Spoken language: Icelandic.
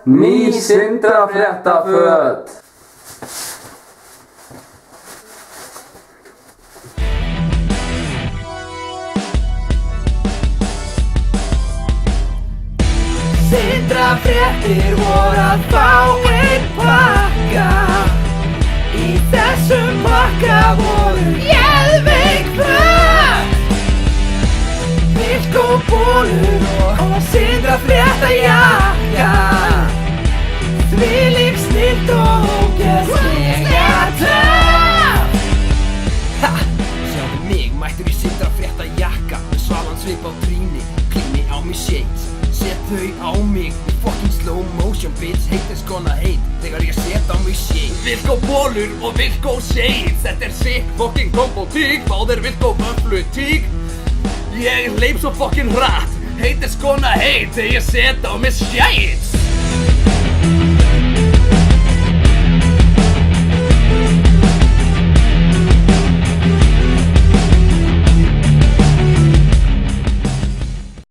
Ný Sindrafréttaföt. Sindrafréttir voru að fá einn pakka. Í þessum pakka voru geðveik föt, Vilko bólur og Sindrafréttajakka. Þvílík snilld og ógeðslega töff. Sjáðu mig, mættur í Sindrafréttajakka, með svalan svip á tríni, klíni á mig shades. Set þau á mig í fucking slow motion, bitch, haters gonna hate þegar ég set á mig shade. Vilko bólur og Vilko shades, þetta sick fucking combo tík, báðir Vilko vöflu tík. Ég leip svo fucking hratt, haters gonna hate þegar ég set á mig shades.